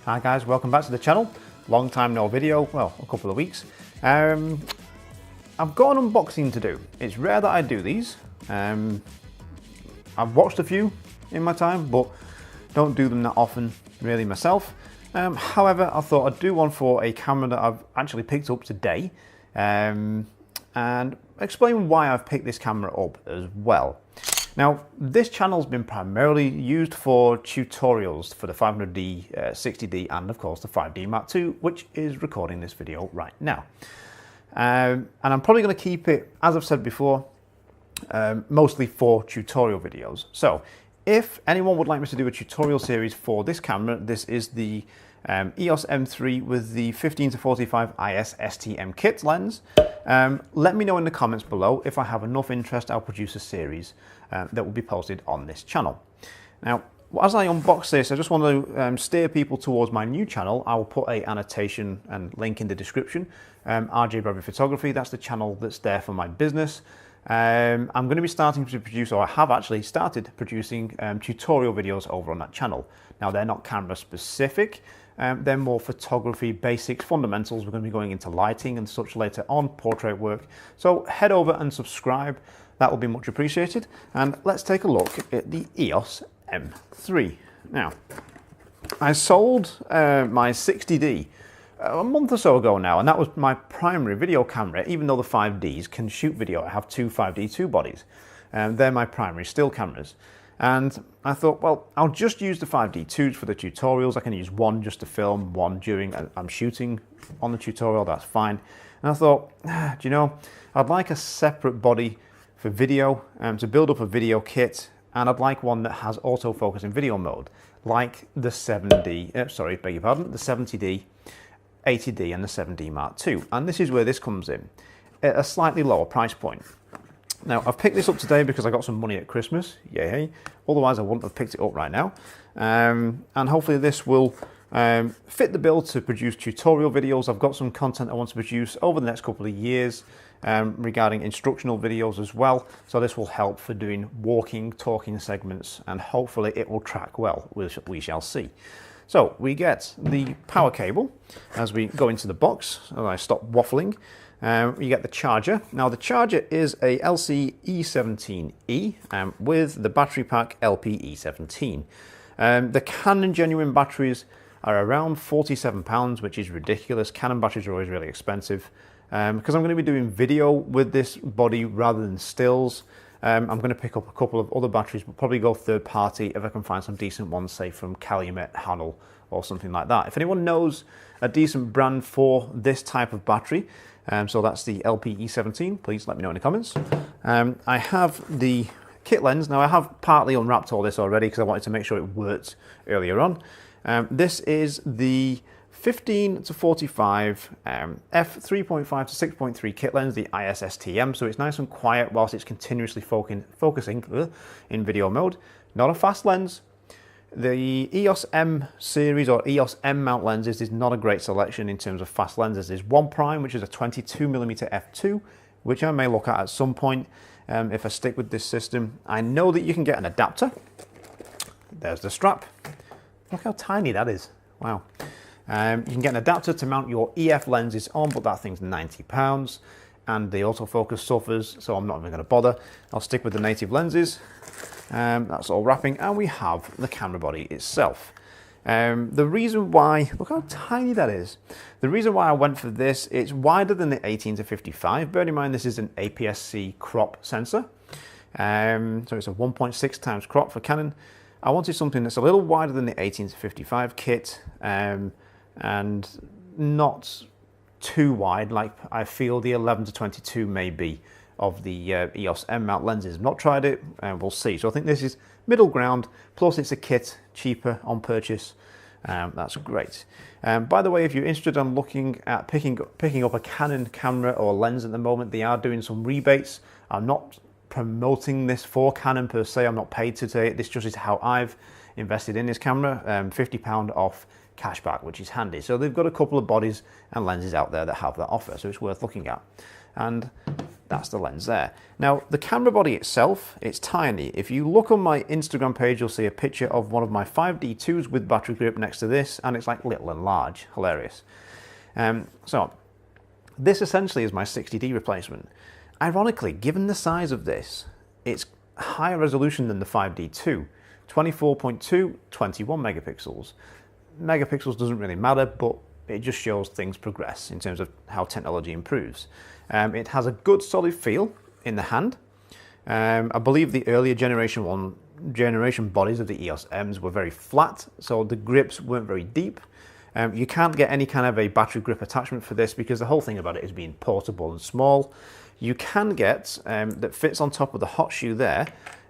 Hi guys, welcome back to the channel. Long time no video, well, a couple of weeks. I've got an unboxing to do. It's rare that I do these. I've watched a few in my time, but don't do them that often really myself. However, I thought I'd do one for a camera that I've actually picked up today, and explain why I've picked this camera up as well. Now, this channel's been primarily used for tutorials for the 500D, 60D, and of course the 5D Mark II, which is recording this video right now. And I'm probably going to keep it, as I've said before, mostly for tutorial videos. So, if anyone would like me to do a tutorial series for this camera, this is the EOS M3 with the 15-45 IS STM kit lens. Let me know in the comments below. If I have enough interest, I'll produce a series that will be posted on this channel. Now, as I unbox this, I just want to steer people towards my new channel. I will put an annotation and link in the description. RJ Bradbury Photography, that's the channel that's there for my business. I'm going to be starting to produce, or I have actually started producing tutorial videos over on that channel. Now, they're not camera specific. They're more photography basics, fundamentals. We're going to be going into lighting and such later on, portrait work. So head over and subscribe. That will be much appreciated. And let's take a look at the EOS M3. Now, I sold my 60D a month or so ago now, and that was my primary video camera, even though the 5Ds can shoot video. I have two 5D2 bodies. They're my primary still cameras. And I thought, well, I'll just use the 5D2s for the tutorials. I can use one just to film, one during I'm shooting on the tutorial, that's fine. And I thought, do you know, I'd like a separate body for video, to build up a video kit, and I'd like one that has autofocus in video mode, like the 70D, the 70D, 80D, and the 7D Mark II. And this is where this comes in, at a slightly lower price point. Now, I've picked this up today because I got some money at Christmas, yay, otherwise I wouldn't have picked it up right now. And hopefully this will fit the bill to produce tutorial videos. I've got some content I want to produce over the next couple of years regarding instructional videos as well. So this will help for doing walking, talking segments, and hopefully it will track well, we shall see. So we get the power cable as we go into the box, and I stop waffling. You get the charger. Now the charger is a LC-E17E with the battery pack LP-E17. The Canon genuine batteries are around £47, which is ridiculous. Canon batteries are always really expensive. Because I'm going to be doing video with this body rather than stills, I'm going to pick up a couple of other batteries, but probably go third party if I can find some decent ones, say from Calumet, Hanel, or something like that. If anyone knows a decent brand for this type of battery, so that's the LP-E17, please let me know in the comments. I have the kit lens. Now I have partly unwrapped all this already because I wanted to make sure it worked earlier on. This is the 15-45 F3.5-6.3 kit lens, the IS STM, so it's nice and quiet whilst it's continuously focusing in video mode. Not a fast lens. The EOS M series or EOS M mount lenses is not a great selection in terms of fast lenses. There's one prime, which is a 22mm f2, which I may look at some point if I stick with this system. I know that you can get an adapter. There's the strap. Look how tiny that is. Wow. You can get an adapter to mount your EF lenses on, but that thing's £90. And the autofocus suffers, so I'm not even going to bother. I'll stick with the native lenses. That's all wrapping, and we have the camera body itself. The reason why, look how tiny that is. The reason why I went for this, it's wider than the 18-55. Bear in mind this is an APS-C crop sensor. So it's a 1.6 times crop for Canon. I wanted something that's a little wider than the 18-55 kit, and not too wide like I feel the 11-22 may be of the EOS M mount lenses. I've not tried it, and we'll see. So I think this is middle ground, plus it's a kit, cheaper on purchase. That's great. By the way, if you're interested in looking at picking up a Canon camera or lens at the moment, they are doing some rebates. I'm not promoting this for Canon per se. I'm not paid to say it. This just is how I've invested in this camera. £50 off cashback, which is handy. So they've got a couple of bodies and lenses out there that have that offer, so it's worth looking at. and that's the lens there. Now, the camera body itself, it's tiny. If you look on my Instagram page, you'll see a picture of one of my 5D2s with battery grip next to this, and it's like little and large. Hilarious. So, this essentially is my 60D replacement. Ironically, given the size of this, it's higher resolution than the 5D2. 24.2, 21 megapixels. Megapixels doesn't really matter, but it just shows things progress in terms of how technology improves. It has a good solid feel in the hand. I believe the earlier generation bodies of the EOS-Ms were very flat, so the grips weren't very deep. You can't get any kind of a battery grip attachment for this because the whole thing about it is being portable and small. You can get, that fits on top of the hot shoe there,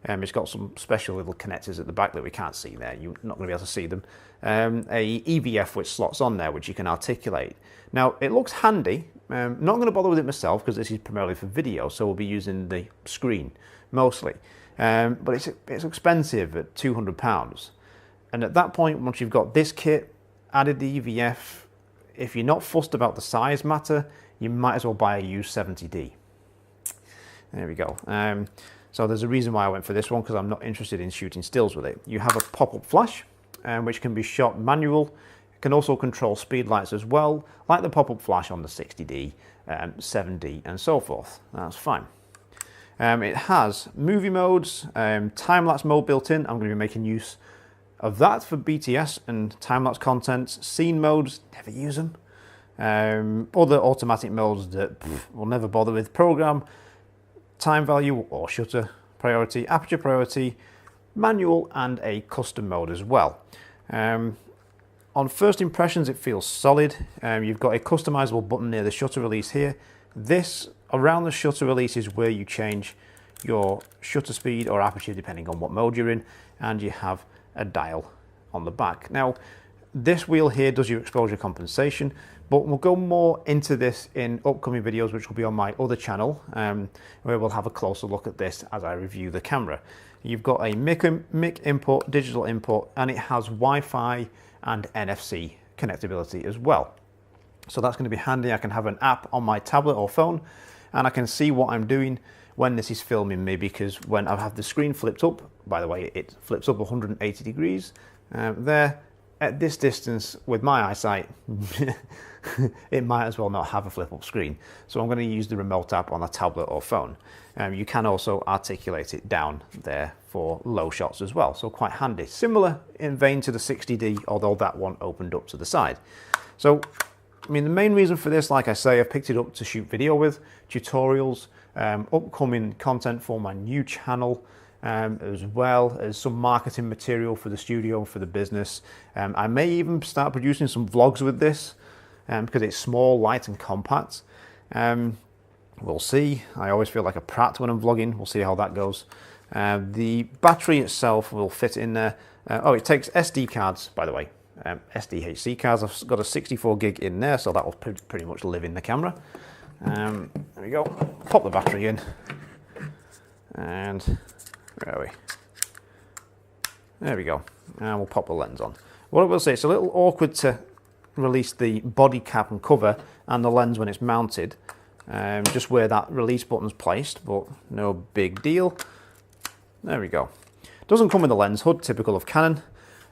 it's got some special little connectors at the back that we can't see there, you're not going to be able to see them, a EVF which slots on there which you can articulate. Now it looks handy, not going to bother with it myself because this is primarily for video, so we'll be using the screen mostly, but it's expensive at £200, and at that point, once you've got this kit, added the EVF, if you're not fussed about the size matter, you might as well buy a used 70D. There we go. So there's a reason why I went for this one, because I'm not interested in shooting stills with it. You have a pop-up flash, which can be shot manual. It can also control speed lights as well, like the pop-up flash on the 60D, 7D, and so forth. That's fine. It has movie modes, time-lapse mode built in. I'm going to be making use of that for BTS and time-lapse content. Scene modes, never use them. Other automatic modes that we'll never bother with. Program, time value or shutter priority, aperture priority, manual, and a custom mode as well. On first impressions, it feels solid. You've got a customizable button near the shutter release here. This, around the shutter release, is where you change your shutter speed or aperture depending on what mode you're in, and you have a dial on the back. Now, this wheel here does your exposure compensation, but we'll go more into this in upcoming videos, which will be on my other channel, where we'll have a closer look at this as I review the camera. You've got a mic input, digital input, and it has Wi-Fi and NFC connectability as well. So that's going to be handy. I can have an app on my tablet or phone, and I can see what I'm doing when this is filming me, because when I have the screen flipped up, by the way, it flips up 180 degrees, there, at this distance with my eyesight, it might as well not have a flip-up screen. So I'm going to use the remote app on a tablet or phone. You can also articulate it down there for low shots as well, so quite handy. Similar in vein to the 60D, although that one opened up to the side. So, I mean, the main reason for this, like I say, I've picked it up to shoot video with, tutorials, upcoming content for my new channel, as well as some marketing material for the studio and for the business. I may even start producing some vlogs with this, because it's small, light and compact. We'll see. I always feel like a prat when I'm vlogging. We'll see how that goes. The battery itself will fit in there. Oh, it takes SD cards, by the way. SDHC cards. I've got a 64 gig in there, so that will pretty much live in the camera. There we go. Pop the battery in. And where are we? There we go. And we'll pop the lens on. What I will say, it's a little awkward to release the body cap and cover and the lens when it's mounted, just where that release button's placed, but no big deal. There we go. Doesn't come with a lens hood, typical of Canon.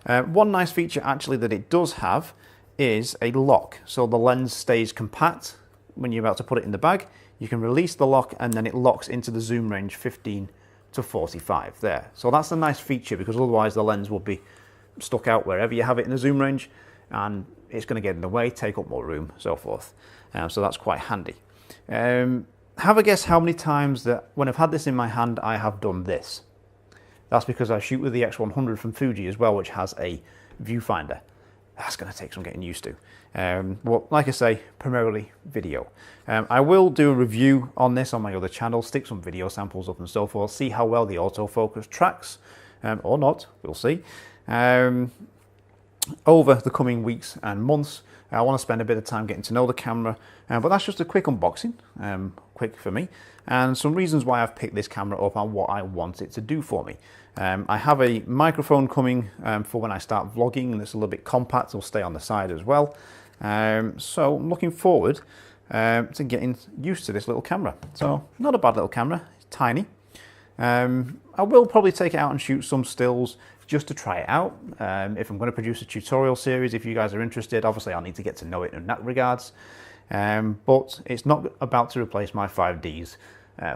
One nice feature actually that it does have is a lock, so the lens stays compact when you're about to put it in the bag. You can release the lock and then it locks into the zoom range 15 to 45 there. So that's a nice feature, because otherwise the lens will be stuck out wherever you have it in the zoom range, and it's going to get in the way, take up more room, so forth. So that's quite handy. Have a guess how many times that when I've had this in my hand I have done this. That's because I shoot with the X100 from Fuji as well, which has a viewfinder. That's going to take some getting used to. Well, like I say, primarily video. I will do a review on this on my other channel, stick some video samples up and so forth, see how well the autofocus tracks, or not, we'll see. Over the coming weeks and months, I want to spend a bit of time getting to know the camera, but that's just a quick unboxing, quick for me, and some reasons why I've picked this camera up and what I want it to do for me. I have a microphone coming for when I start vlogging, and it's a little bit compact, it'll stay on the side as well. So I'm looking forward to getting used to this little camera. So not a bad little camera, it's tiny. I will probably take it out and shoot some stills just to try it out. If I'm going to produce a tutorial series, if you guys are interested, obviously I'll need to get to know it in that regards. But it's not about to replace my 5Ds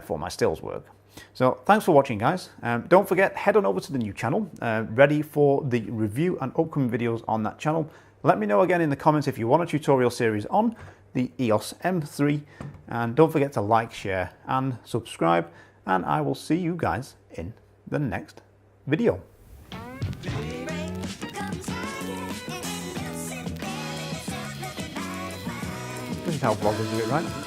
for my stills work. So thanks for watching, guys. Don't forget, head on over to the new channel, ready for the review and upcoming videos on that channel. Let me know again in the comments if you want a tutorial series on the EOS M3, and don't forget to like, share and subscribe, and I will see you guys in the next video. This is how vloggers do it, right?